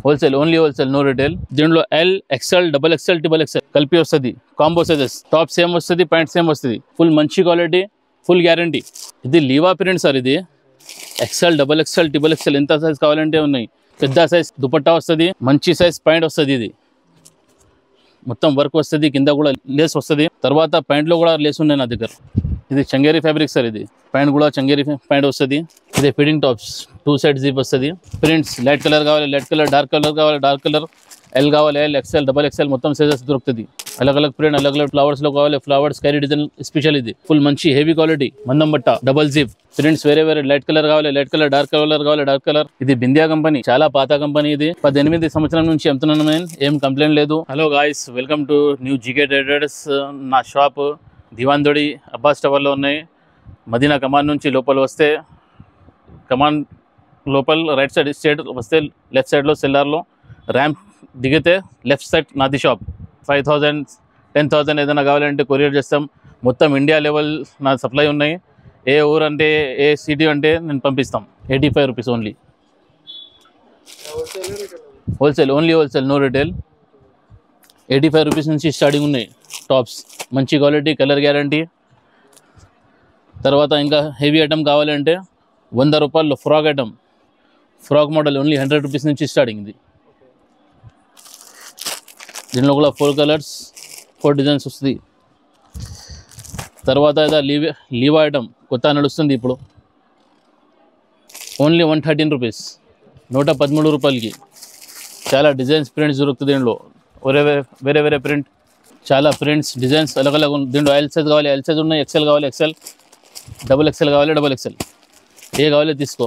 Wholesale, only wholesale, no retail. దీంట్లో L, XL, double XL, triple XL కలిపి వస్తుంది. Combo sizes, top same వస్తుంది, pant same వస్తుంది. Full మంచి క్వాలిటీ, ఫుల్ గ్యారంటీ. ఇది లీవా ప్రింట్ సార్. ఇది XL, double XL, triple XL ఎంత సైజ్ కావాలంటే ఉన్నాయి. పెద్ద సైజ్ దుపట్టా వస్తుంది, మంచి సైజ్ ప్యాంట్ వస్తుంది. ఇది మొత్తం వర్క్ వస్తుంది, కింద కూడా లేస్ వస్తుంది. తర్వాత ప్యాంట్లో కూడా లేస్ ఉన్నాయి నా దగ్గర. ఇది చంగేరి ఫ్యాబ్రిక్ సార్. ఇది ప్యాంట్ కూడా చంగేరి ప్యాంట్ వస్తుంది. ఇది ఫిట్టింగ్ టాప్స్, 2 సైడ్ జిప్ వస్తుంది. ప్రింట్స్ లైట్ కలర్ కావాలి, లైట్ కలర్, డార్క్ కలర్ కావాలి, డార్క్ కలర్, ఎల్ కావాలి, ఎల్, ఎక్స్ఎల్, డబల్ ఎక్స్ఎల్ మొత్తం సైజెస్ దొరుకుతుంది. అలగ్ ప్రింట్, అలగ్ ఫ్లవర్స్ లో కావాలి, ఫ్లవర్స్ క్యారీ డిజైన్ స్పెషల్. ఇది ఫుల్ మంచి హెవీ క్వాలిటీ మందం బట్ట, డబల్ జిప్. ప్రింట్స్ వేరే వేరే, లైట్ కలర్ కావాలి, లైట్ కలర్, డార్క్ కలర్ కావాలి, డార్క్ కలర్. ఇది బిందియా కంపెనీ, చాలా పాత కంపెనీ. ఇది 18 సంవత్సరం నుంచి అమ్ముతున్నాను నేను, ఏం కంప్లైంట్ లేదు. Hello guys, welcome to new GK traders. నా షాప్ దివాన్దోడి అబ్బాస్ టవర్లో ఉన్నాయి. మదీనా కమాన్ నుంచి లోపల వస్తే, కమాన్ లోపల రైట్ సైడ్ స్ట్రేట్ వస్తే లెఫ్ట్ సైడ్లో సెల్లార్లో ర్యాంప్ దిగితే లెఫ్ట్ సైడ్ నాది షాప్. 5,000 10,000 ఏదైనా కావాలంటే కొరియర్ చేస్తాం. మొత్తం ఇండియా లెవెల్ నా సప్లై ఉన్నాయి. ఏ ఊరు అంటే, ఏ సిటీ అంటే నేను పంపిస్తాం. 85 rupees only. Wholesale, only wholesale, no retail. 85 rupees నుంచి స్టార్టింగ్ ఉన్నాయి టాప్స్. మంచి క్వాలిటీ, కలర్ గ్యారంటీ. తర్వాత ఇంకా హెవీ ఐటమ్ కావాలంటే 100 రూపాయల్లో frock item, frock model only 100 rupees నుంచి స్టార్టింగ్. ఇది దీనిలో కూడా 4 కలర్స్, 4 డిజైన్స్ వస్తుంది. తర్వాత ఇదా లీవా ఐటమ్ కొత్త నడుస్తుంది ఇప్పుడు. ఓన్లీ 113 రూపీస్, 113 రూపాయలకి. చాలా డిజైన్స్, ప్రింట్స్ దొరుకుతుంది దీనిలో. వేరే వేరే ప్రింట్, చాలా ప్రింట్స్, డిజైన్స్ అలగ్ దీంట్లో ఎల్ సైజ్ కావాలి, ఎల్ సైజ్ ఉన్నాయి, ఎక్సెల్ కావాలి, ఎక్సెల్, డబుల్ ఎక్సెల్ కావాలి, డబుల్ ఎక్సెల్, ఏ కావాలి తీసుకో.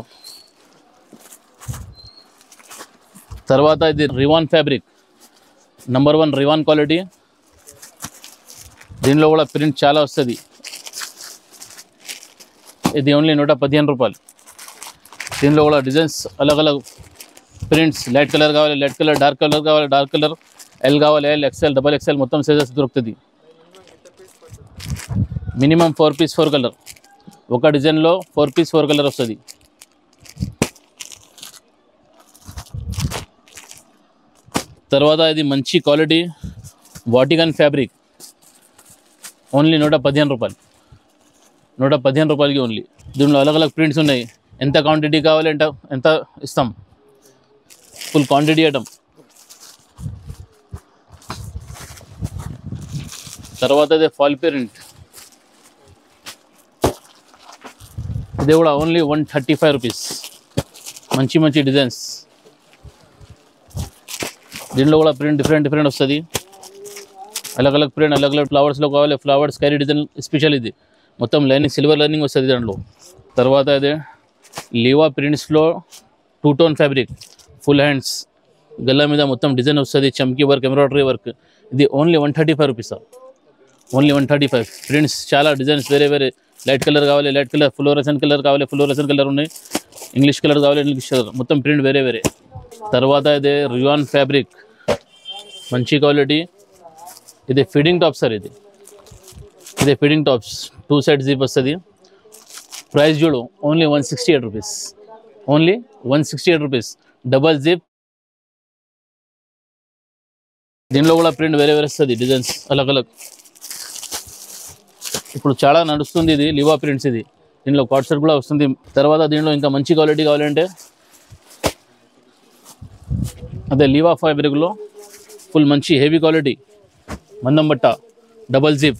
తర్వాత ఇది రివాన్ ఫ్యాబ్రిక్, నంబర్ 1 రివాన్ క్వాలిటీ. దీనిలో కూడా ప్రింట్ చాలా వస్తుంది. ఇది ఓన్లీ 115 రూపాయలు. దీనిలో కూడా డిజైన్స్ అలగ్ ప్రింట్స్, లైట్ కలర్ కావాలి, లైట్ కలర్, డార్క్ కలర్ కావాలి, డార్క్ కలర్, ఎల్ కావాలి, ఎల్, ఎక్స్ఎల్, డబల్ ఎక్స్ఎల్ మొత్తం సైజెస్ దొరుకుతుంది. Minimum 4 piece 4 colour. ఒక డిజైన్లో 4 పీస్ 4 కలర్ వస్తుంది. తర్వాత ఇది మంచి క్వాలిటీ వాటికన్ ఫ్యాబ్రిక్, ఓన్లీ 115 రూపాయలు. 115 రూపాయలకి ఓన్లీ. దీనిలో అలగ్ ప్రింట్స్ ఉన్నాయి. ఎంత క్వాంటిటీ కావాలి ఎంత ఇస్తాం, ఫుల్ క్వాంటిటీ ఐటమ్. తర్వాత ఇది ఫాల్ ప్రింట్, ఇది కూడా ఓన్లీ 135 రూపీస్. మంచి మంచి డిజైన్స్. దీనిలో కూడా ప్రింట్ డిఫరెంట్ వస్తుంది. అలగ్ ప్రింట్, అలగ్ ఫ్లవర్స్లో కావాలి, ఫ్లవర్స్ క్యారీ డిజైన్ స్పెషల్. ఇది మొత్తం లైనింగ్, సిల్వర్ లైనింగ్ వస్తుంది దాంట్లో. తర్వాత అదే లీవా ప్రింట్స్లో 2 tone fabric, full hands, Galla మీద మొత్తం డిజైన్ వస్తుంది, చమ్కీ వర్క్, ఎంబ్రాయిడరీ వర్క్. ఇది ఓన్లీ 135 రూపీస్, ఓన్లీ 135. ప్రింట్స్ చాలా డిజైన్స్, వేరే వేరే. లైట్ కలర్ కావాలి, లైట్ కలర్, ఫ్లోరసెంట్ కలర్ కావాలి, ఫ్లోరసెంట్ కలర్ ఉన్నాయి. ఇంగ్లీష్ కలర్ కావాలి, ఇంగ్లీష్ కలర్, మొత్తం ప్రింట్ వేరే వేరే. తర్వాత ఇదే రివాన్ ఫ్యాబ్రిక్, మంచి క్వాలిటీ. ఇది ఫిట్టింగ్ టాప్ సార్. ఇది ఫిట్టింగ్ టాప్స్, 2 సైడ్ జిప్ వస్తుంది. ప్రైస్ చూడు, only 168 rupees, only 168 rupees, double zip. దీనిలో కూడా ప్రింట్ వేరే వేరే వస్తుంది, డిజైన్స్ అలగ్. ఇప్పుడు చాలా నడుస్తుంది ఇది లివా ప్రింట్స్. ఇది దీనిలో కార్డ్ సెట్ కూడా వస్తుంది. తర్వాత దీనిలో ఇంకా మంచి క్వాలిటీ కావాలంటే అదే లివా ఫ్యాబ్రిక్లో ఫుల్ మంచి హెవీ క్వాలిటీ మందం బట్ట, డబల్ జిప్.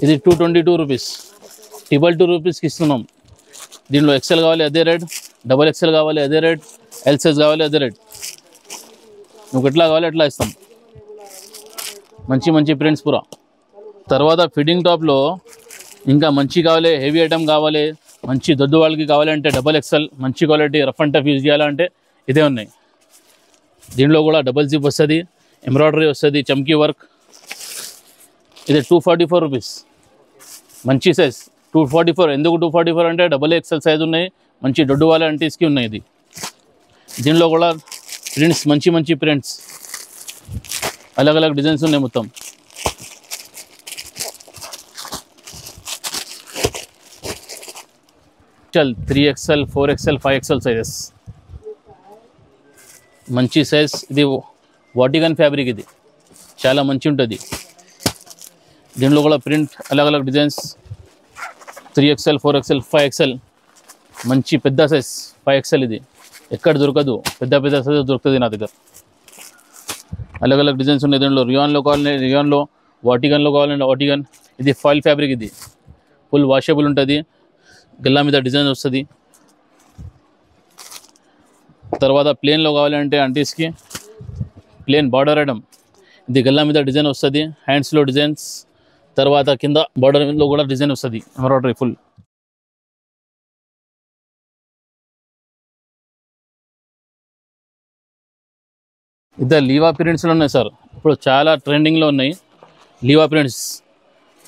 ఇది 222 రూపీస్, 222 రూపీస్కి ఇస్తున్నాం. దీనిలో ఎక్సెల్ కావాలి అదే రేట్, డబల్ ఎక్సెల్ కావాలి అదే రేట్, ఎల్ సైజ్ కావాలి అదే రేట్. నువ్వు ఎట్లా కావాలి ఎట్లా ఇస్తాం. మంచి ప్రింట్స్ పూరా. తర్వాత ఫిట్టింగ్ టాప్లో ఇంకా మంచి కావాలి, హెవీ ఐటమ్ కావాలి, మంచి దొడ్డు వాళ్ళకి కావాలంటే డబల్ ఎక్సెల్, మంచి quality, rough and tough use చేయాలంటే ఇదే ఉన్నాయి. దీనిలో కూడా డబల్ జిప్ వస్తుంది, ఎంబ్రాయిడరీ వస్తుంది, చమ్కీ వర్క్. ఇది 244 రూపీస్, మంచి సైజ్ 244. ఎందుకు 244 అంటే డబల్ ఎక్సెల్ సైజ్ ఉన్నాయి, మంచి దొడ్డు వాళ్ళ అంటీస్కి ఉన్నాయి. ఇది దీనిలో కూడా ప్రింట్స్, మంచి ప్రింట్స్, అలగ్ డిజైన్స్ ఉన్నాయి మొత్తం. చల్ 3XL, 4XL, 5XL సైజెస్. మంచి సైజ్, ఇది వాటికన్ ఫ్యాబ్రిక్, ఇది చాలా మంచి ఉంటుంది. దీంట్లో కూడా ప్రింట్ అలగ్ డిజైన్స్ 3XL 4XL 5XL మంచి పెద్ద సైజ్ 5XL, ఇది ఎక్కడ దొరకదు, పెద్ద సైజ్ దొరుకుతుంది నా దగ్గర. అలగ్ డిజైన్స్ ఉన్నాయి. దీంట్లో రియాన్లో కావాలంటే రియాన్లో, వాటికన్లో కావాలంటే వాటికన్. ఇది ఫాయిల్ ఫ్యాబ్రిక్, ఇది ఫుల్ వాషబుల్ ఉంటుంది, గల్లా మీద డిజైన్ వస్తుంది. తర్వాత ప్లేన్లో కావాలంటే ఆంటీస్కి ప్లేన్ బార్డర్ ఐటమ్, ఇది గల్లా మీద డిజైన్ వస్తుంది, హ్యాండ్స్లో డిజైన్స్, తర్వాత కింద బార్డర్లో కూడా డిజైన్ వస్తుంది, ఎంబ్రాయిడరీ ఫుల్. ఇద్దరు లీవా ప్రింట్స్లో ఉన్నాయి సార్, ఇప్పుడు చాలా ట్రెండింగ్లో ఉన్నాయి లీవా ప్రింట్స్.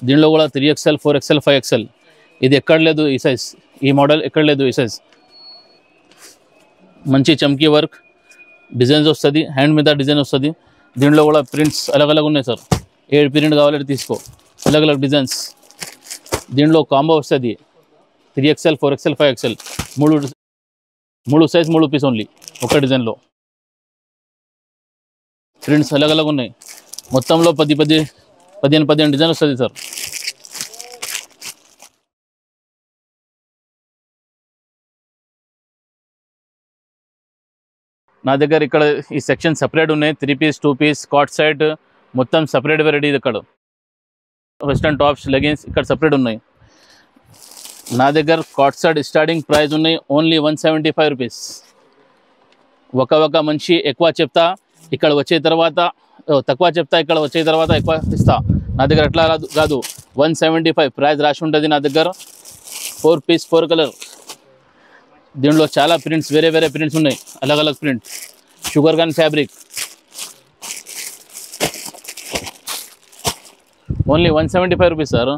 దీనిలో కూడా 3XL 4XL 5XL, ఇది ఎక్కడ లేదు ఈ సైజ్, ఈ మోడల్ ఎక్కడ లేదు ఈ సైజ్. మంచి చమ్కీ వర్క్ డిజైన్స్ వస్తుంది, హ్యాండ్ మీద డిజైన్ వస్తుంది. దీంట్లో కూడా ప్రింట్స్ అలగ్ ఉన్నాయి సార్, 7 ప్రింట్ కావాలంటే తీసుకో, అలగ్ డిజైన్స్. దీంట్లో కాంబో వస్తుంది 3XL 4XL 5XL, మూడు సైజ్ 3 పీస్ ఓన్లీ ఒక డిజైన్లో. ప్రింట్స్ అలగ్ ఉన్నాయి, మొత్తంలో 15 డిజైన్ వస్తుంది సార్. నా దగ్గర ఇక్కడ ఈ సెక్షన్ సపరేట్ ఉన్నాయి, 3 పీస్ 2 పీస్ కాట్ సైడ్ మొత్తం సపరేట్ వెరైటీ. ఇక్కడ వెస్టర్న్ టాప్స్ లెగిన్స్ ఇక్కడ సపరేట్ ఉన్నాయి. నా దగ్గర కాట్ సైడ్ స్టార్టింగ్ ప్రైస్ ఉన్నాయి ఓన్లీ 175 రూపీస్. ఒక మంచి ఎక్కువ చెప్తా, ఇక్కడ వచ్చే తర్వాత తక్కువ చెప్తా, ఇక్కడ వచ్చే తర్వాత ఎక్కువ ఇస్తా. నా దగ్గర అట్లా కాదు, 175 ప్రైస్ రాసి ఉంటుంది నా దగ్గర. 4 పీస్ 4 కలర్. దీంట్లో చాలా ప్రింట్స్, వేరే ప్రింట్స్ ఉన్నాయి, అలగ్ print. Sugar gun fabric only 175 rupees sir.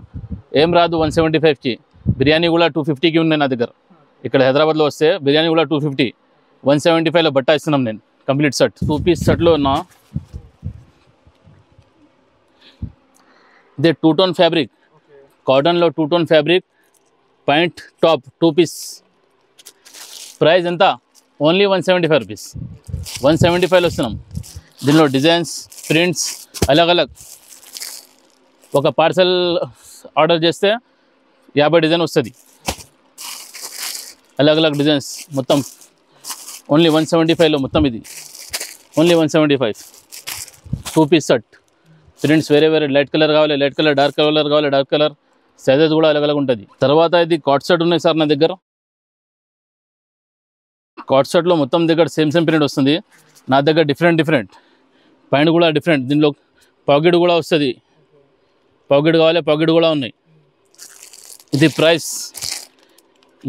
ఏం రాదు 175కి. బిర్యానీ కూడా 250కి ఉన్నాయి నా దగ్గర. ఇక్కడ హైదరాబాద్లో వస్తే బిర్యానీ కూడా 250, 175లో బట్ట ఇస్తున్నాం నేను కంప్లీట్ సెట్. 2 పీస్ సెట్లో ఉన్న ఇదే 2 టోన్ ఫ్యాబ్రిక్, కాటన్లో 2 tone fabric, pant top 2 piece. Price ఎంత? Only 175 rupees. 175లో వస్తున్నాం. దీనిలో డిజైన్స్ ప్రింట్స్ అలగ్. ఒక పార్సల్ ఆర్డర్ చేస్తే 50 డిజైన్ వస్తుంది, అలగ్ డిజైన్స్ మొత్తం. ఓన్లీ 175లో మొత్తం, ఇది ఓన్లీ 175. 2 piece set. ప్రింట్స్ వేరే లైట్ కలర్ కావాలి లైట్ కలర్, డార్క్ కలర్ కావాలి డార్క్ కలర్, సైజెస్ కూడా అలగ్ ఉంటుంది. తర్వాత ఇది కాట్ సెట్ ఉన్నాయి సార్ నా దగ్గర. కాట్ సెట్లో మొత్తం దగ్గర సేమ్ ప్రింట్ వస్తుంది. నా దగ్గర డిఫరెంట్ ప్యాంట్ కూడా డిఫరెంట్. దీనిలో పాకెట్ కూడా వస్తుంది, పాకెట్ కావాలి పాకెట్ కూడా ఉన్నాయి. ఇది ప్రైస్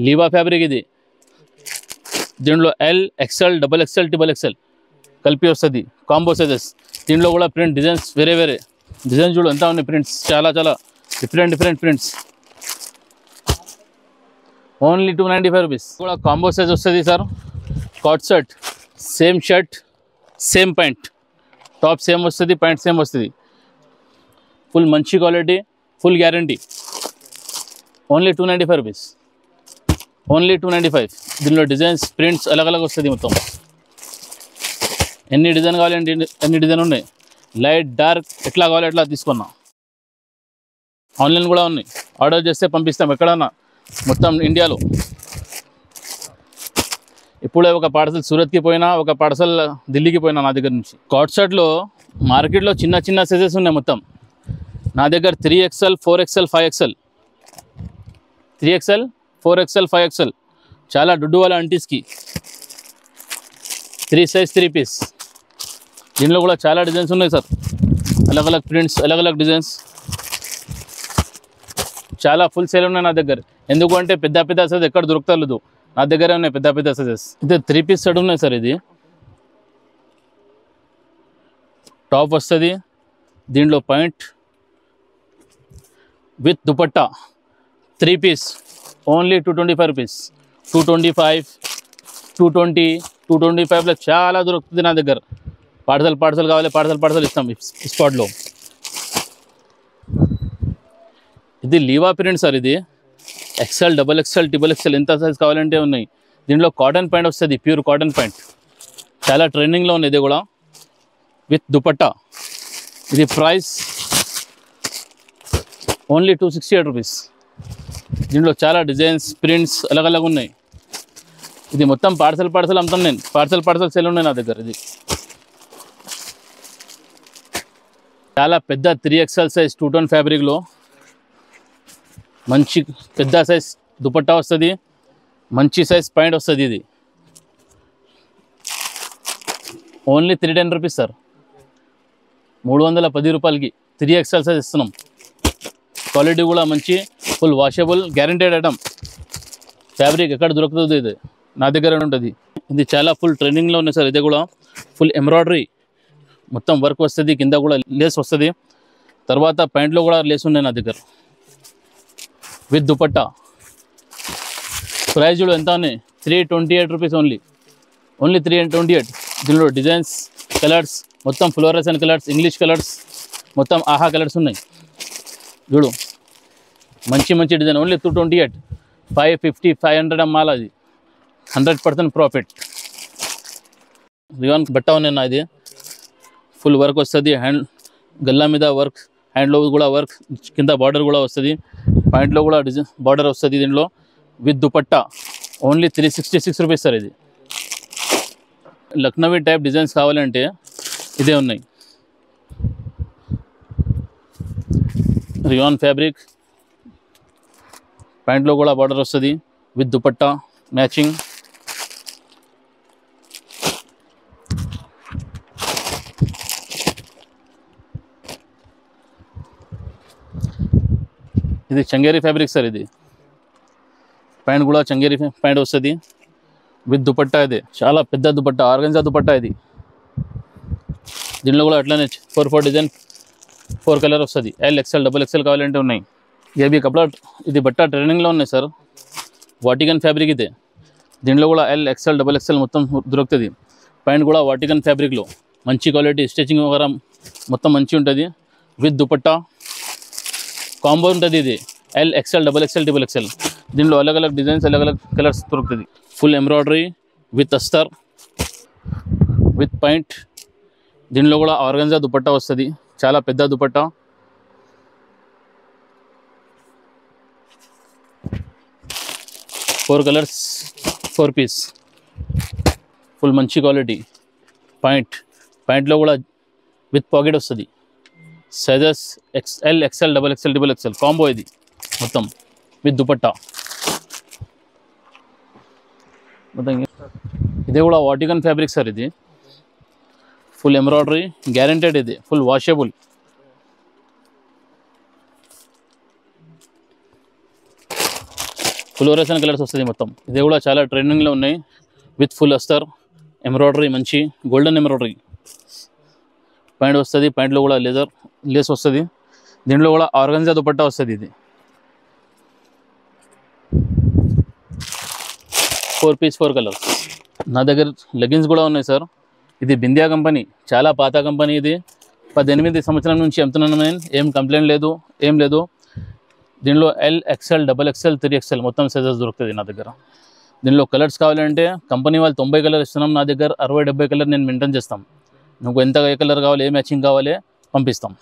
లీవా ఫ్యాబ్రిక్, ఇది దీంట్లో L XL XXL XXL కలిపి వస్తుంది, కాంబో సైజెస్. దీంట్లో కూడా ప్రింట్ డిజైన్స్ వేరే డిజైన్స్ చూడు ఎంత ఉన్నాయి, ప్రింట్స్ చాలా డిఫరెంట్ ప్రింట్స్. Only 295 rupees. కూడా కాంబో సైజ్ వస్తుంది సార్. కాట్ set, same shirt same pant, top same వస్తుంది, ప్యాంట్ సేమ్ వస్తుంది. ఫుల్ మంచి quality, full guarantee. Only 295 rupees. Only 295. దీనిలో డిజైన్స్ ప్రింట్స్ అలగ్ వస్తుంది మొత్తం. ఎన్ని డిజైన్ కావాలంటే ఎన్ని డిజైన్ ఉన్నాయి, లైట్ డార్క్ ఎట్లా కావాలి ఎట్లా తీసుకున్నా. ఆన్లైన్ కూడా ఉన్నాయి, ఆర్డర్ చేస్తే పంపిస్తాం ఎక్కడన్నా మొత్తం ఇండియాలో. ఇప్పుడే ఒక పార్సల్ సూరత్కి పోయినా, ఒక పార్సల్ ఢిల్లీకి పోయినా నా దగ్గర నుంచి. కాట్ సెట్లో మార్కెట్లో చిన్న సైజెస్ ఉన్నాయి మొత్తం. నా దగ్గర 3XL 4XL 5XL, 3XL 4XL 5XL చాలా డుడ్డు వాళ్ళ అంటీస్కి 3 సైజ్ 3 పీస్. దీనిలో కూడా చాలా డిజైన్స్ ఉన్నాయి సార్, అలగ్ ప్రింట్స్ అలగ్ డిజైన్స్. చాలా ఫుల్ సేల్ ఉన్నాయి నా దగ్గర. ఎందుకంటే పెద్ద సైజ్ ఎక్కడ దొరుకుతలేదు, నా దగ్గర ఉన్నాయి పెద్ద సైజెస్. ఇది 3 పీస్ సెట్ ఉన్నాయి సార్. ఇది టాప్ వస్తుంది, దీంట్లో pant with dupatta 3 piece only 225 rupees. 225, 220, 225లో చాలా దొరుకుతుంది నా దగ్గర. పార్సల్ కావాలి పార్సల్ ఇస్తాం స్పాట్లో. ఇది లీవా ప్రింట్ సార్. ఇది XL XXL XXL ఎంత సైజ్ కావాలంటే ఉన్నాయి. దీంట్లో కాటన్ ప్యాంట్ వస్తుంది, ప్యూర్ కాటన్ ప్యాంట్. చాలా ట్రెండింగ్లో ఉంది ఇది కూడా, విత్ దుపట్టా. ఇది ప్రైస్ ఓన్లీ 268 రూపీస్. దీంట్లో చాలా డిజైన్స్, ప్రింట్స్ అలగ్ ఉన్నాయి. ఇది మొత్తం పార్సల్ అమ్ముతాను నేను, పార్సల్ సేల్ ఉన్నాయి నా దగ్గర. ఇది చాలా పెద్ద 3XL సైజ్ 2 టోన్ ఫ్యాబ్రిక్లో మంచి పెద్ద సైజ్ దుపట్టా వస్తుంది, మంచి సైజ్ పాయింట్ వస్తుంది. ఇది ఓన్లీ 310 రూపీస్ సార్, 310 రూపాయలకి 3XL సైజ్ ఇస్తున్నాం. క్వాలిటీ కూడా మంచి, full washable, guaranteed item. Fabric ఎక్కడ దొరుకుతుంది, ఇది నా దగ్గర ఉంటుంది. ఇది చాలా ఫుల్ ట్రెండింగ్లో ఉంది సార్. ఇది కూడా ఫుల్ ఎంబ్రాయిడరీ, మొత్తం వర్క్ వస్తుంది, కింద కూడా లేస్ వస్తుంది. తర్వాత ప్యాంట్లో కూడా లేస్ ఉన్నాయి నా దగ్గర, విత్ దుపట్టా. ప్రైస్ కూడా ఎంత ఉన్నాయి, 328 రూపీస్ ఓన్లీ 328. దీనిలో డిజైన్స్, కలర్స్ మొత్తం ఫ్లోరసెంట్ కలర్స్, ఇంగ్లీష్ కలర్స్, మొత్తం ఆహా కలర్స్ ఉన్నాయి. చూడు మంచి డిజైన్, ఓన్లీ 228. 550, 500 అమ్మాలి. అది 100% ప్రాఫిట్. రియాన్ బట్ట ఉన్నాయి నా. ఇది ఫుల్ వర్క్ వస్తుంది, హ్యాండ్ గల్లా మీద వర్క్, హ్యాండ్లో కూడా వర్క్, కింద బార్డర్ కూడా వస్తుంది, పాయింట్లో కూడా డిజైన్ బార్డర్ వస్తుంది. దీనిలో with dupatta only 366 rupees sir. ఇది లక్నవీ టైప్ డిజైన్స్ కావాలంటే ఇదే ఉన్నాయి. రియాన్ ఫ్యాబ్రిక్, ప్యాంట్లో కూడా బార్డర్ వస్తుంది, విత్ దుపట్టా మ్యాచింగ్. ఇది చంగేరి ఫ్యాబ్రిక్ సార్. ఇది ప్యాంట్ కూడా చంగేరి ప్యాంట్ వస్తుంది, విత్ దుపట్టా. ఇది చాలా పెద్ద దుపట్టా, ఆర్గంజా దుపట్టా. ఇది దీనిలో కూడా అట్లనే 4 డిజైన్, 4 కలర్ వస్తుంది. LXL, XXL కావాలంటే ఉన్నాయి. ఏబీ కపడా. ఇది బట్ట ట్రెండింగ్లో ఉన్నాయి సార్, వాటికన్ ఫ్యాబ్రిక్. ఇదే దీనిలో కూడా LXL, XXL మొత్తం దొరుకుతుంది. ప్యాంట్ కూడా వాటికన్ ఫ్యాబ్రిక్లో మంచి క్వాలిటీ, స్టిచ్చింగ్ వగరం మొత్తం మంచి ఉంటుంది, విత్ దుపట్టా. కాంబో ఉంటుంది. ఇది LXL, XXL. దీనిలో అలగ్ డిజైన్స్, అలగ్ కలర్స్ దొరుకుతుంది. ఫుల్ ఎంబ్రాయిడరీ విత్ అస్తర్, విత్ పాయింట్. దీనిలో కూడా ఆర్గంజా దుపట్టా వస్తుంది, చాలా పెద్ద dupatta. Four colours, 4 piece, full మంచి క్వాలిటీ. ప్యాంట్లో కూడా విత్ పాకెట్ వస్తుంది. Sizes XL, XL, XXL combo. ఇది మొత్తం విత్ దుపట్టా మొత్తం. ఇది కూడా వాటికన్ ఫ్యాబ్రిక్ సార్. ఇది ఫుల్ ఎంబ్రాయిడరీ, గ్యారంటెడ్. ఇది ఫుల్ వాషబుల్. ఫ్లోరసెంట్ కలర్స్ వస్తుంది మొత్తం. ఇది కూడా చాలా ట్రెండింగ్లో ఉన్నాయి, విత్ ఫుల్ అస్తర్ ఎంబ్రాయిడరీ, మంచి గోల్డెన్ ఎంబ్రాయిడరీ. ప్యాంట్ వస్తుంది, ప్యాంట్లో కూడా లేస్ వస్తుంది. దీంట్లో కూడా ఆర్గంజా దుపట్టా వస్తుంది. ఇది 4 పీస్, 4 కలర్స్. నా దగ్గర లెగిన్స్ కూడా ఉన్నాయి సార్. ఇది బిందియా కంపెనీ, చాలా పాత కంపెనీ. ఇది 18 సంవత్సరం నుంచి అమ్ముతున్నాను నేను, ఏం కంప్లైంట్ లేదు, ఏం లేదు. దీనిలో LXL, XXL, 3XL మొత్తం సైజెస్ దొరుకుతుంది నా దగ్గర. దీనిలో కలర్స్ కావాలంటే కంపెనీ వాళ్ళు 90 కలర్ ఇస్తున్నాం, నా దగ్గర 60-70 కలర్ నేను మెయింటైన్ చేస్తాం. నువ్వు ఎంత ఏ కలర్ కావాలి, ఏ మ్యాచింగ్ కావాలి పంపిస్తాం.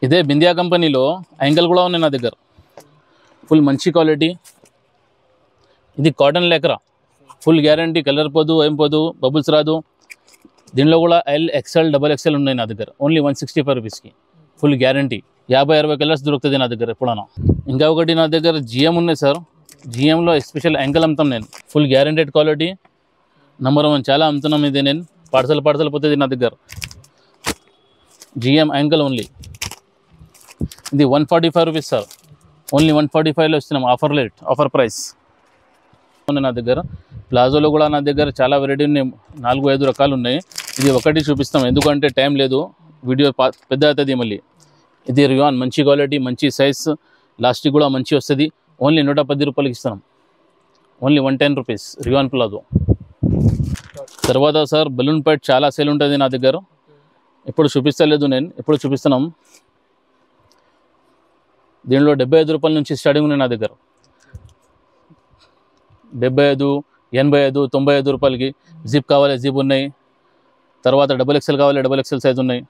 ఇదే బిందియా కంపెనీలో యాంగిల్ కూడా ఉన్నాయి నా దగ్గర, ఫుల్ మంచి క్వాలిటీ. ఇది కాటన్ లేకరా, ఫుల్ గ్యారంటీ, కలర్ పోదు, ఏం పోదు, బబుల్స్ రాదు. దీనిలో కూడా LXL, XXL ఉన్నాయి నా దగ్గర, ఓన్లీ 165 రూపీస్కి, ఫుల్ గ్యారంటీ. 50-60 కలర్స్ దొరుకుతుంది నా దగ్గర ఎప్పుడన్నా. ఇంకా ఒకటి నా దగ్గర GM ఉన్నాయి సార్. GMలో ఎస్పెషల్ యాంగిల్ అమ్ముతాం నేను, ఫుల్ గ్యారంటెడ్ క్వాలిటీ, నెంబర్ 1. చాలా అమ్ముతున్నాం. ఇది నేను పార్సల్ పోతుంది నా దగ్గర. GM angle only. ఇది 145 రూపీస్ సార్, ఓన్లీ 145లో ఇస్తున్నాం, ఆఫర్ ప్రైస్ నా దగ్గర. ప్లాజోలో కూడా నా దగ్గర చాలా వెరైటీ ఉన్నాయి, 4-5 రకాలు ఉన్నాయి. ఇది ఒకటి చూపిస్తాం ఎందుకంటే టైం లేదు, వీడియో పెద్ద అవుతుంది మళ్ళీ. ఇది రియాన్, మంచి క్వాలిటీ, మంచి సైజ్, లాస్టిక్ కూడా మంచి వస్తుంది. ఓన్లీ 110 రూపాయలకి ఇస్తున్నాం, ఓన్లీ 110 రూపీస్ రియాన్ ప్లాజో. తర్వాత సార్ బలూన్ పైట్ చాలా సేల్ ఉంటుంది నా దగ్గర, ఇప్పుడు చూపిస్తలేదు నేను, ఇప్పుడు చూపిస్తున్నాం. దీనిలో 75 రూపాయల నుంచి స్టార్టింగ్ ఉన్నాయి నా దగ్గర. 75, 85, 95 రూపాయలకి జిప్ కావాలి, జిప్ ఉన్నాయి. తర్వాత XXL కావాలి, XXL సైజ్ ఉన్నాయి.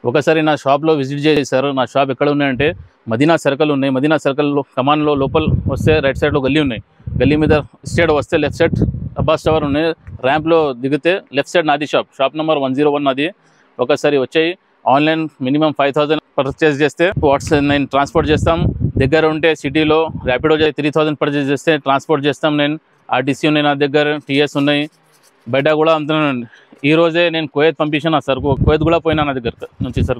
ఒకసారి నా షాప్లో విజిట్ చేశారు. నా షాప్ ఎక్కడ ఉన్నాయంటే మదీనా సర్కిల్ ఉన్నాయి. మదీనా సర్కిల్లో కమాన్లో లోపల వస్తే రైట్ సైడ్లో గల్లీ ఉన్నాయి. గల్లీ మీద స్ట్రైట్ వస్తే లెఫ్ట్ సైడ్ అబ్బాస్ టవర్ ఉన్నాయి. ర్యాంప్లో దిగితే లెఫ్ట్ సైడ్ నాది షాప్ నెంబర్ 101 నాది. ఒకసారి వచ్చాయి. ఆన్లైన్ మినిమం 5000 పర్చేస్ చేస్తే నేను ట్రాన్స్పోర్ట్ చేస్తాం. దగ్గర ఉంటే సిటీలో ర్యాపిడో 3000 పర్చేస్ చేస్తే ట్రాన్స్పోర్ట్ చేస్తాం. నేను ఆర్టీసీ ఉన్నాయి నా దగ్గర, టీఎస్ ఉన్నాయి, బయట కూడా అమ్ముతున్నాను. ఈ రోజే నేను కువైత్ పంపించాను ఆ సరుకు. కువైత్ కూడా పోయినా నా దగ్గర నుంచి సరుకు.